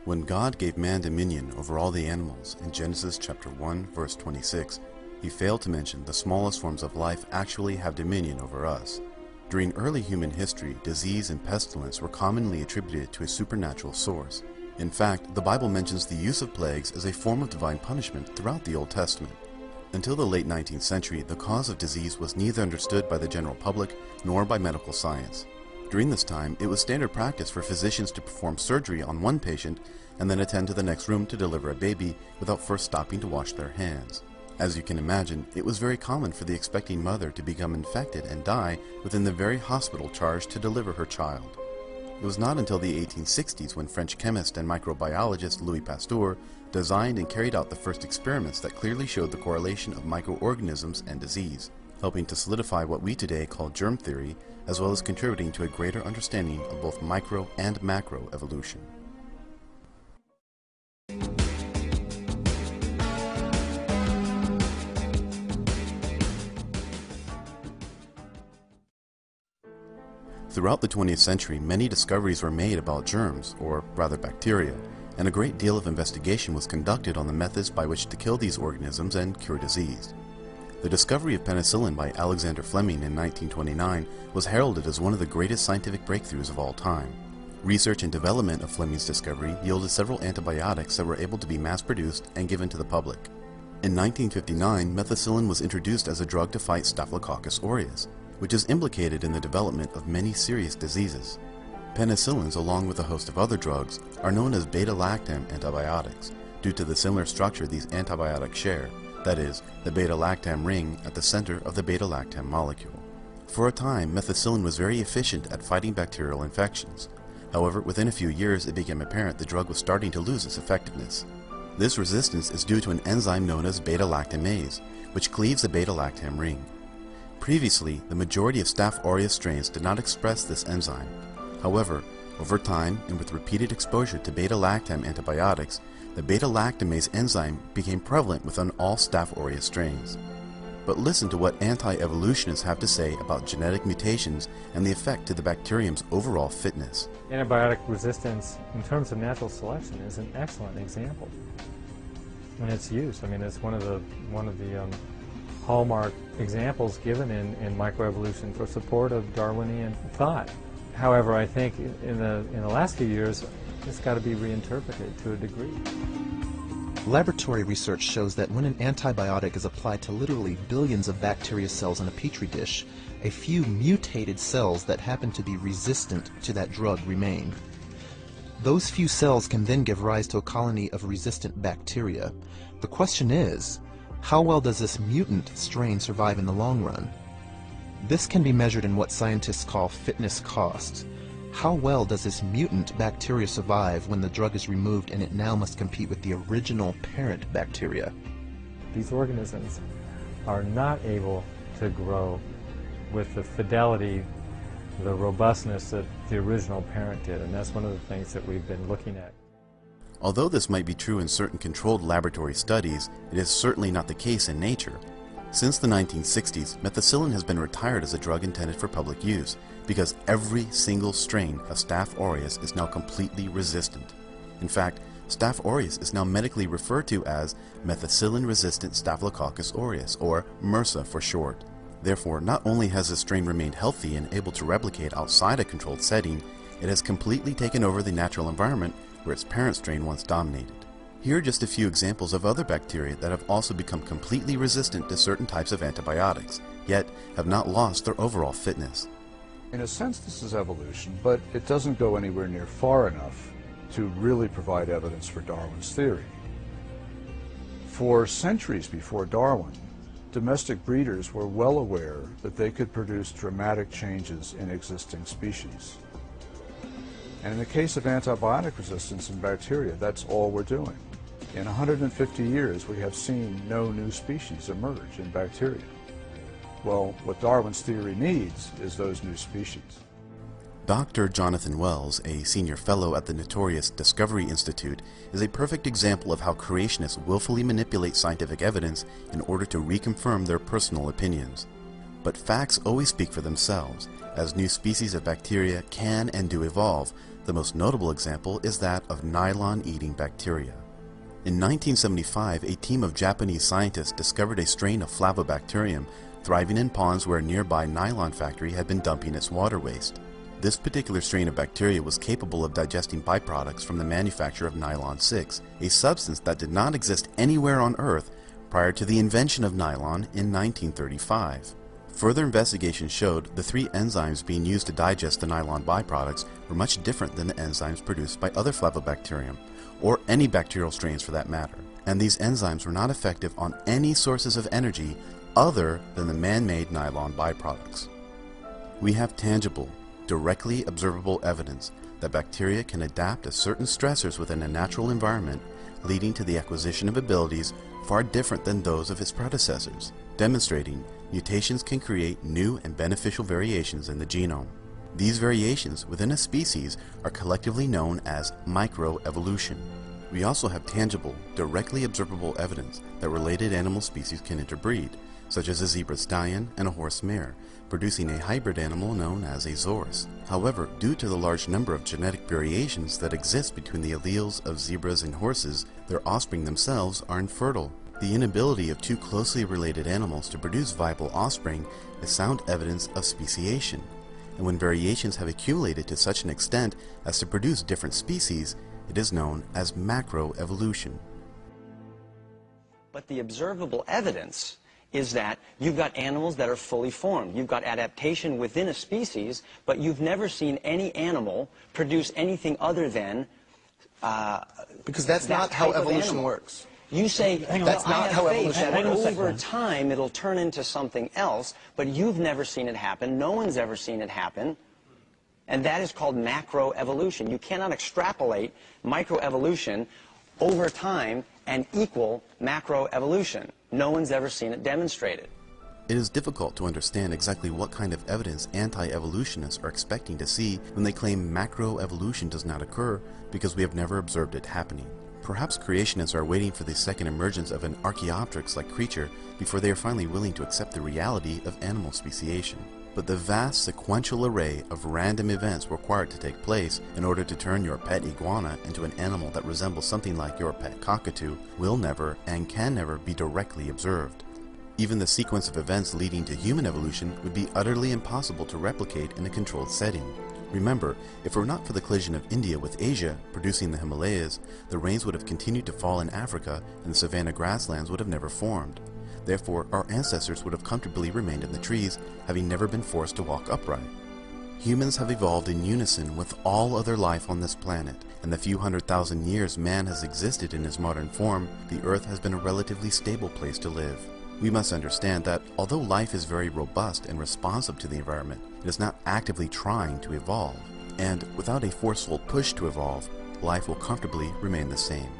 When God gave man dominion over all the animals in Genesis chapter 1 verse 26, he failed to mention the smallest forms of life actually have dominion over us. During early human history, disease and pestilence were commonly attributed to a supernatural source. In fact, the Bible mentions the use of plagues as a form of divine punishment throughout the Old Testament. Until the late 19th century, the cause of disease was neither understood by the general public nor by medical science. During this time, it was standard practice for physicians to perform surgery on one patient and then attend to the next room to deliver a baby without first stopping to wash their hands. As you can imagine, it was very common for the expecting mother to become infected and die within the very hospital charged to deliver her child. It was not until the 1860s when French chemist and microbiologist Louis Pasteur designed and carried out the first experiments that clearly showed the correlation of microorganisms and disease, helping to solidify what we today call germ theory, as well as contributing to a greater understanding of both micro and macro evolution. Throughout the 20th century, many discoveries were made about germs, or rather bacteria, and a great deal of investigation was conducted on the methods by which to kill these organisms and cure disease. The discovery of penicillin by Alexander Fleming in 1929 was heralded as one of the greatest scientific breakthroughs of all time. Research and development of Fleming's discovery yielded several antibiotics that were able to be mass-produced and given to the public. In 1959, methicillin was introduced as a drug to fight Staphylococcus aureus, which is implicated in the development of many serious diseases. Penicillins, along with a host of other drugs, are known as beta-lactam antibiotics due to the similar structure these antibiotics share, that is, the beta-lactam ring at the center of the beta-lactam molecule. For a time, methicillin was very efficient at fighting bacterial infections. However, within a few years it became apparent the drug was starting to lose its effectiveness. This resistance is due to an enzyme known as beta-lactamase, which cleaves the beta-lactam ring. Previously, the majority of Staph aureus strains did not express this enzyme. However, over time and with repeated exposure to beta-lactam antibiotics, the beta-lactamase enzyme became prevalent within all Staph aureus strains. But listen to what anti-evolutionists have to say about genetic mutations and the effect to the bacterium's overall fitness. Antibiotic resistance, in terms of natural selection, is an excellent example. And its use, I mean, it's one of the hallmark examples given in microevolution for support of Darwinian thought. However, I think in the last few years, it's got to be reinterpreted to a degree. Laboratory research shows that when an antibiotic is applied to literally billions of bacteria cells in a petri dish, a few mutated cells that happen to be resistant to that drug remain. Those few cells can then give rise to a colony of resistant bacteria. The question is, how well does this mutant strain survive in the long run? This can be measured in what scientists call fitness cost. How well does this mutant bacteria survive when the drug is removed and it now must compete with the original parent bacteria? These organisms are not able to grow with the fidelity, the robustness that the original parent did, and that's one of the things that we've been looking at. Although this might be true in certain controlled laboratory studies, it is certainly not the case in nature. Since the 1960s, methicillin has been retired as a drug intended for public use because every single strain of Staph aureus is now completely resistant. In fact, Staph aureus is now medically referred to as methicillin-resistant Staphylococcus aureus, or MRSA for short. Therefore, not only has the strain remained healthy and able to replicate outside a controlled setting, it has completely taken over the natural environment where its parent strain once dominated. Here are just a few examples of other bacteria that have also become completely resistant to certain types of antibiotics, yet have not lost their overall fitness. In a sense, this is evolution, but it doesn't go anywhere near far enough to really provide evidence for Darwin's theory. For centuries before Darwin, domestic breeders were well aware that they could produce dramatic changes in existing species. And in the case of antibiotic resistance in bacteria, that's all we're doing. In 150 years, we have seen no new species emerge in bacteria. Well, what Darwin's theory needs is those new species. Dr. Jonathan Wells, a senior fellow at the notorious Discovery Institute, is a perfect example of how creationists willfully manipulate scientific evidence in order to reconfirm their personal opinions. But facts always speak for themselves. As new species of bacteria can and do evolve, The most notable example is that of nylon-eating bacteria. In 1975, a team of Japanese scientists discovered a strain of Flavobacterium thriving in ponds where a nearby nylon factory had been dumping its water waste. This particular strain of bacteria was capable of digesting byproducts from the manufacture of nylon 6, a substance that did not exist anywhere on Earth prior to the invention of nylon in 1935. Further investigation showed the 3 enzymes being used to digest the nylon byproducts were much different than the enzymes produced by other Flavobacterium, or any bacterial strains for that matter, and these enzymes were not effective on any sources of energy other than the man-made nylon byproducts. We have tangible, directly observable evidence that bacteria can adapt to certain stressors within a natural environment, leading to the acquisition of abilities far different than those of its predecessors, demonstrating mutations can create new and beneficial variations in the genome. These variations within a species are collectively known as microevolution. We also have tangible, directly observable evidence that related animal species can interbreed, such as a zebra stallion and a horse mare, producing a hybrid animal known as a zorse. However, due to the large number of genetic variations that exist between the alleles of zebras and horses, their offspring themselves are infertile. The inability of 2 closely related animals to produce viable offspring is sound evidence of speciation, and when variations have accumulated to such an extent as to produce different species, it is known as macroevolution. But the observable evidence is that you've got animals that are fully formed. You've got adaptation within a species, but you've never seen any animal produce anything other than because that's not how evolution works. You say, That's not how evolution that works. over time it'll turn into something else, but you've never seen it happen. No one's ever seen it happen. And that is called macroevolution. You cannot extrapolate microevolution over time and equal macroevolution. No one's ever seen it demonstrated. It is difficult to understand exactly what kind of evidence anti-evolutionists are expecting to see when they claim macroevolution does not occur because we have never observed it happening. Perhaps creationists are waiting for the second emergence of an Archaeopteryx-like creature before they are finally willing to accept the reality of animal speciation. But the vast sequential array of random events required to take place in order to turn your pet iguana into an animal that resembles something like your pet cockatoo will never and can never be directly observed. Even the sequence of events leading to human evolution would be utterly impossible to replicate in a controlled setting. Remember, if it were not for the collision of India with Asia, producing the Himalayas, the rains would have continued to fall in Africa and the savanna grasslands would have never formed. Therefore, our ancestors would have comfortably remained in the trees, having never been forced to walk upright. Humans have evolved in unison with all other life on this planet, and the few 100,000 years man has existed in his modern form, the Earth has been a relatively stable place to live. We must understand that although life is very robust and responsive to the environment, it is not actively trying to evolve, and without a forceful push to evolve, life will comfortably remain the same.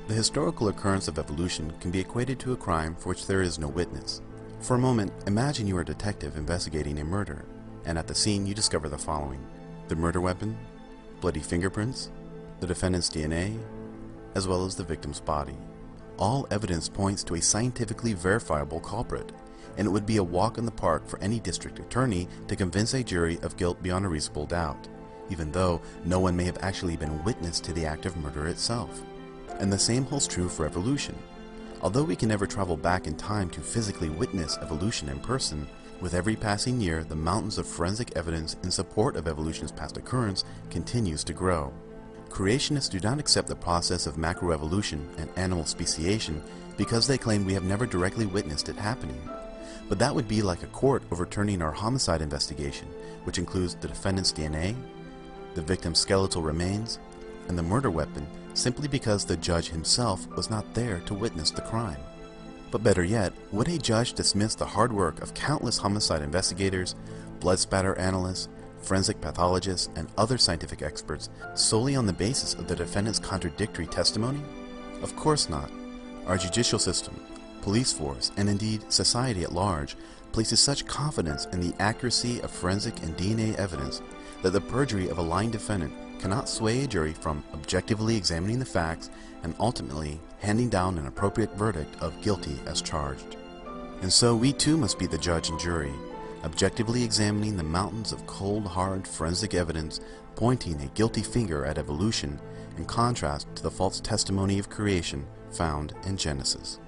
The historical occurrence of evolution can be equated to a crime for which there is no witness. For a moment, imagine you are a detective investigating a murder, and at the scene you discover the following: the murder weapon, bloody fingerprints, the defendant's DNA, as well as the victim's body. All evidence points to a scientifically verifiable culprit, and it would be a walk in the park for any district attorney to convince a jury of guilt beyond a reasonable doubt, even though no one may have actually been witness to the act of murder itself. And the same holds true for evolution. Although we can never travel back in time to physically witness evolution in person, with every passing year the mountains of forensic evidence in support of evolution's past occurrence continues to grow. Creationists do not accept the process of macroevolution and animal speciation because they claim we have never directly witnessed it happening. But that would be like a court overturning our homicide investigation, which includes the defendant's DNA, the victim's skeletal remains, and the murder weapon, simply because the judge himself was not there to witness the crime. But better yet, would a judge dismiss the hard work of countless homicide investigators, blood spatter analysts, forensic pathologists, and other scientific experts solely on the basis of the defendant's contradictory testimony? Of course not. Our judicial system, police force, and indeed society at large places such confidence in the accuracy of forensic and DNA evidence that the perjury of a lying defendant cannot sway a jury from objectively examining the facts and ultimately handing down an appropriate verdict of guilty as charged. And so we too must be the judge and jury, objectively examining the mountains of cold, hard, forensic evidence pointing a guilty finger at evolution in contrast to the false testimony of creation found in Genesis.